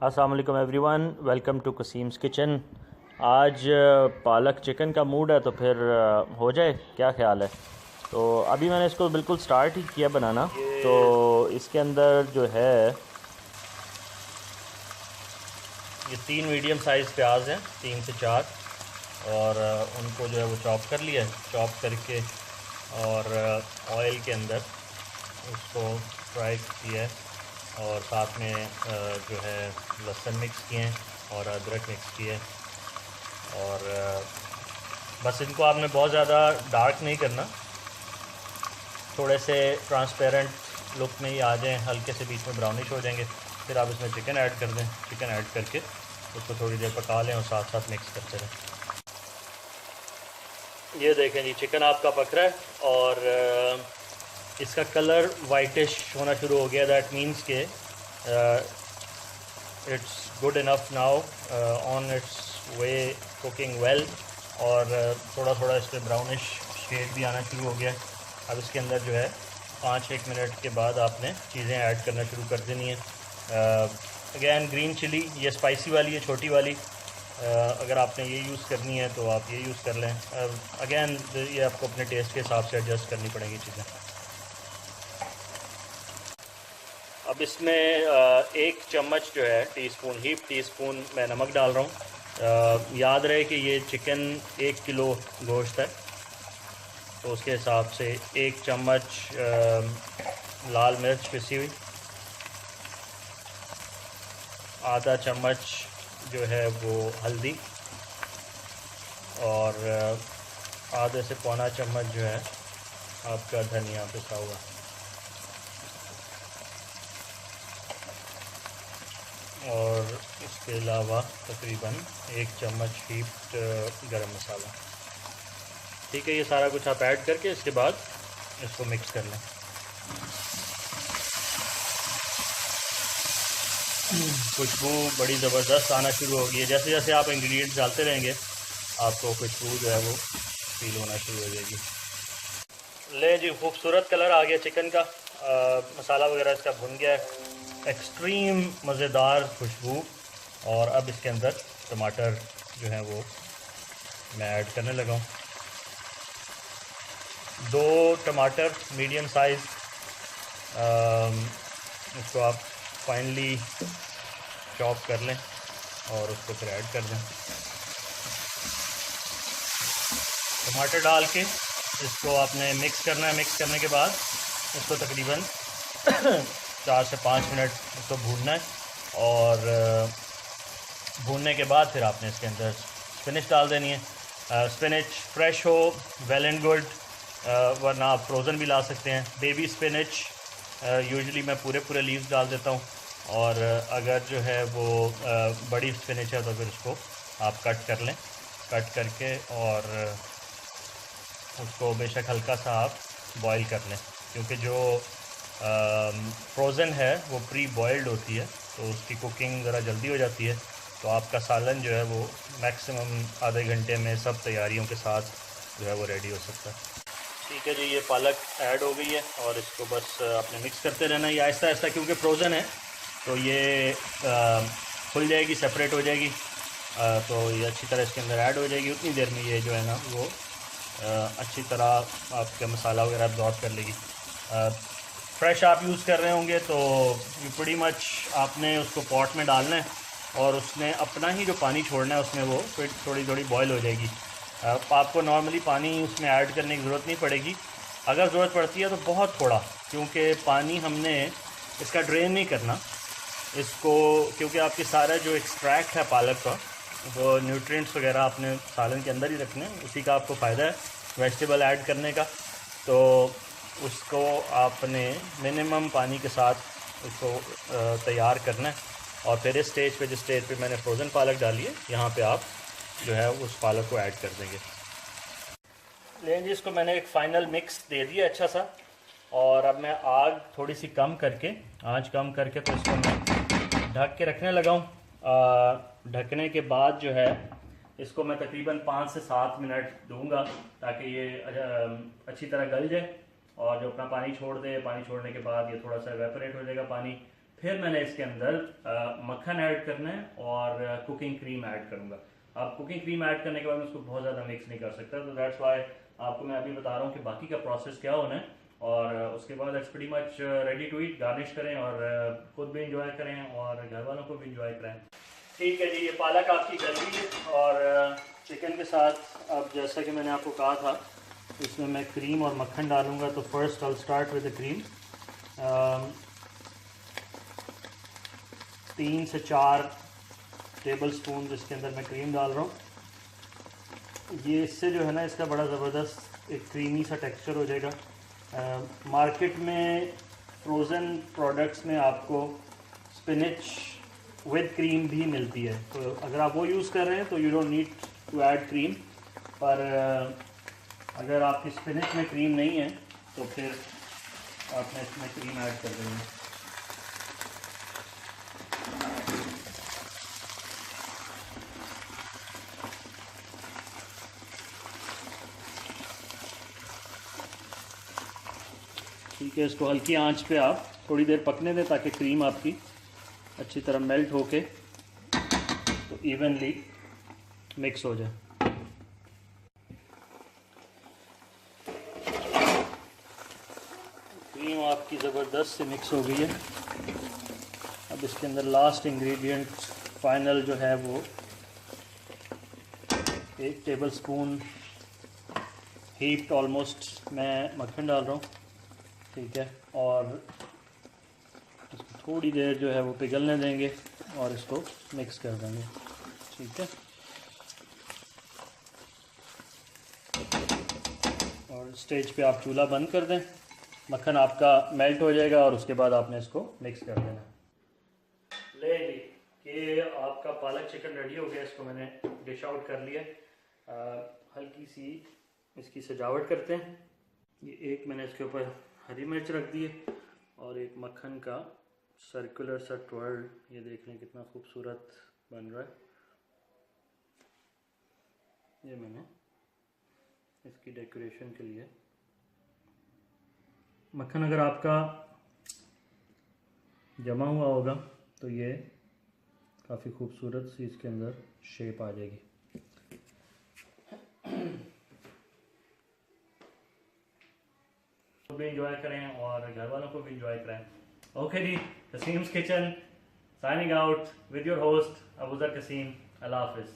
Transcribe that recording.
अस्सलाम वालेकुम everyone, welcome to कसीम्स kitchen. आज पालक चिकन का मूड है तो फिर हो जाए, क्या ख्याल है। तो अभी मैंने इसको बिल्कुल स्टार्ट ही किया बनाना। तो इसके अंदर जो है ये 3 मीडियम साइज़ प्याज हैं, 3 से 4, और उनको जो है वो चॉप कर लिया, चॉप करके और ऑयल के अंदर उसको फ्राई किया है। और साथ में जो है लहसुन मिक्स किए हैं और अदरक मिक्स किए। और बस इनको आपने बहुत ज़्यादा डार्क नहीं करना, थोड़े से ट्रांसपेरेंट लुक में ही आ जाएं, हल्के से बीच में ब्राउनिश हो जाएंगे। फिर आप इसमें चिकन ऐड कर दें, चिकन ऐड करके उसको थोड़ी देर पका लें और साथ साथ मिक्स करते रहें। ये देखें जी, चिकन आपका पक रहा है और इसका कलर वाइटिश होना शुरू हो गया। दैट मीन्स के it's good enough now, on it's way cooking well. और थोड़ा थोड़ा इस पर ब्राउनिश शेड भी आना शुरू हो गया। अब इसके अंदर जो है 5-1 मिनट के बाद आपने चीज़ें ऐड करना शुरू कर देनी है। अगैन ग्रीन चिली, ये स्पाइसी वाली है, छोटी वाली। अगर आपने ये यूज़ करनी है तो आप ये यूज़ कर लें। अगैन ये आपको अपने टेस्ट के हिसाब से एडजस्ट करनी पड़ेंगी चीज़ें। अब इसमें 1 चम्मच जो है टीस्पून, हीप टीस्पून मैं नमक डाल रहा हूँ। याद रहे कि ये चिकन 1 किलो गोश्त है, तो उसके हिसाब से 1 चम्मच लाल मिर्च पिसी हुई, आधा चम्मच जो है वो हल्दी, और आधे से पौना चम्मच जो है आपका धनिया पिसा हुआ, और इसके अलावा तकरीबन 1 चम्मच हीप्ड गरम मसाला। ठीक है, ये सारा कुछ आप ऐड करके इसके बाद इसको मिक्स कर लें। खुशबू बड़ी ज़बरदस्त आना शुरू हो गई है। जैसे जैसे आप इंग्रेडिएंट्स डालते रहेंगे आपको खुशबू जो है वो फील होना शुरू हो जाएगी। ले जी, खूबसूरत कलर आ गया चिकन का, मसाला वगैरह इसका भुन गया है, एक्सट्रीम मज़ेदार खुशबू। और अब इसके अंदर टमाटर जो है वो मैं ऐड करने लगा हूँ। 2 टमाटर मीडियम साइज़, इसको आप फाइनली चॉप कर लें और उसको फिर ऐड कर दें। टमाटर डाल के इसको आपने मिक्स करना है। मिक्स करने के बाद इसको तकरीबन 4 से 5 मिनट इसको भूनना है। और भूनने के बाद फिर आपने इसके अंदर स्पिनच डाल देनी है। स्पिनच फ्रेश हो वेल एंड गुड, वरना आप फ्रोज़न भी ला सकते हैं। बेबी स्पिनच यूजुअली मैं पूरे लीव्स डाल देता हूँ, और अगर जो है वो बड़ी स्पिनच है तो फिर उसको आप कट कर लें। कट करके और उसको बेशक हल्का सा आप बॉईल कर लें, क्योंकि जो फ्रोज़न है वो प्री बॉइल्ड होती है, तो उसकी कुकिंग ज़रा जल्दी हो जाती है। तो आपका सालन जो है वो मैक्सिमम आधे घंटे में सब तैयारियों के साथ जो है वो रेडी हो सकता है। ठीक है जी, ये पालक ऐड हो गई है और इसको बस आपने मिक्स करते रहना है। ये आहिस्ता आहिस्ता, क्योंकि फ्रोज़न है तो ये खुल जाएगी, सेपरेट हो जाएगी। तो ये अच्छी तरह इसके अंदर ऐड हो जाएगी। उतनी देर में ये जो है ना वो अच्छी तरह आपका मसाला वगैरह अब्जॉर्ब कर लेगी। फ्रेश आप यूज़ कर रहे होंगे तो प्रीटी मच आपने उसको पॉट में डालना है और उसने अपना ही जो पानी छोड़ना है उसमें वो फिर थोड़ी थोड़ी बॉयल हो जाएगी। आपको नॉर्मली पानी उसमें ऐड करने की ज़रूरत नहीं पड़ेगी। अगर ज़रूरत पड़ती है तो बहुत थोड़ा, क्योंकि पानी हमने इसका ड्रेन नहीं करना इसको, क्योंकि आपके सारा जो एक्सट्रैक्ट है पालक का, वो न्यूट्रिएंट्स वगैरह आपने सालन के अंदर ही रखने हैं। उसी का आपको फ़ायदा है वेजिटेबल ऐड करने का। तो उसको आपने मिनिमम पानी के साथ उसको तैयार करना है। और फिर इस स्टेज पे, जिस स्टेज पे मैंने फ्रोज़न पालक डाली है, यहाँ पे आप जो है उस पालक को ऐड कर देंगे। लेकिन जी, इसको मैंने एक फ़ाइनल मिक्स दे दिया अच्छा सा, और अब मैं आग थोड़ी सी कम करके, आँच कम करके, तो इसको मैं ढक के रखने लगा हूँ। ढकने के बाद जो है इसको मैं तकरीबन 5 से 7 मिनट दूंगा, ताकि ये अच्छी तरह गल जाए और जो अपना पानी छोड़ दे। पानी छोड़ने के बाद ये थोड़ा सा एवेपोरेट हो जाएगा पानी, फिर मैंने इसके अंदर मक्खन ऐड करना है और कुकिंग क्रीम ऐड करूँगा। अब कुकिंग क्रीम ऐड करने के बाद मैं उसको बहुत ज़्यादा मिक्स नहीं कर सकता, तो दैट्स वाई आपको मैं अभी बता रहा हूँ कि बाकी का प्रोसेस क्या होना है। और उसके बाद it's pretty much ready to eat. Garnish करें और खुद भी इंजॉय करें और घर वालों को भी इंजॉय कराएं। ठीक है जी, ये पालक आपकी गल गई है और चिकन के साथ अब जैसा कि मैंने आपको कहा था इसमें मैं क्रीम और मक्खन डालूँगा। तो first I start with the cream. 3 से 4 टेबल स्पून जिसके अंदर मैं क्रीम डाल रहा हूँ। ये इससे जो है ना इसका बड़ा ज़बरदस्त एक क्रीमी सा टेक्सचर हो जाएगा। मार्केट में फ्रोज़न प्रोडक्ट्स में आपको स्पिनच विद क्रीम भी मिलती है, तो अगर आप वो यूज़ कर रहे हैं तो you don't need to add cream. पर अगर आपकी स्पिनच में क्रीम नहीं है तो फिर आपने इसमें क्रीम ऐड कर देनी है। ठीक है, इसको हल्की आंच पे आप थोड़ी देर पकने दें ताकि क्रीम आपकी अच्छी तरह मेल्ट होके तो इवनली मिक्स हो जाए। क्रीम आपकी ज़बरदस्त से मिक्स हो गई है। अब इसके अंदर लास्ट इंग्रेडिएंट फाइनल जो है वो 1 टेबल स्पून हीट ऑलमोस्ट मैं मक्खन डाल रहा हूँ। ठीक है, और इसको थोड़ी देर जो है वो पिघलने देंगे और इसको मिक्स कर देंगे। ठीक है, और स्टेज पे आप चूल्हा बंद कर दें। मक्खन आपका मेल्ट हो जाएगा और उसके बाद आपने इसको मिक्स कर देना। ले जी, ये आपका पालक चिकन रेडी हो गया। इसको मैंने डिश आउट कर लिया। हल्की सी इसकी सजावट करते हैं। ये एक मैंने इसके ऊपर हरी मिर्च रख दी है और एक मक्खन का सर्कुलर सा ट्वर्ल। ये देख लें कितना खूबसूरत बन रहा है। ये मैंने इसकी डेकोरेशन के लिए मक्खन अगर आपका जमा हुआ होगा तो ये काफ़ी खूबसूरत सी इसके अंदर शेप आ जाएगी। तो भी इंजॉय करें और घर वालों को भी इंजॉय कराएं। Okay ji, Kasim's kitchen signing out with your host Abuzar Kasim. Allah हाफिज़।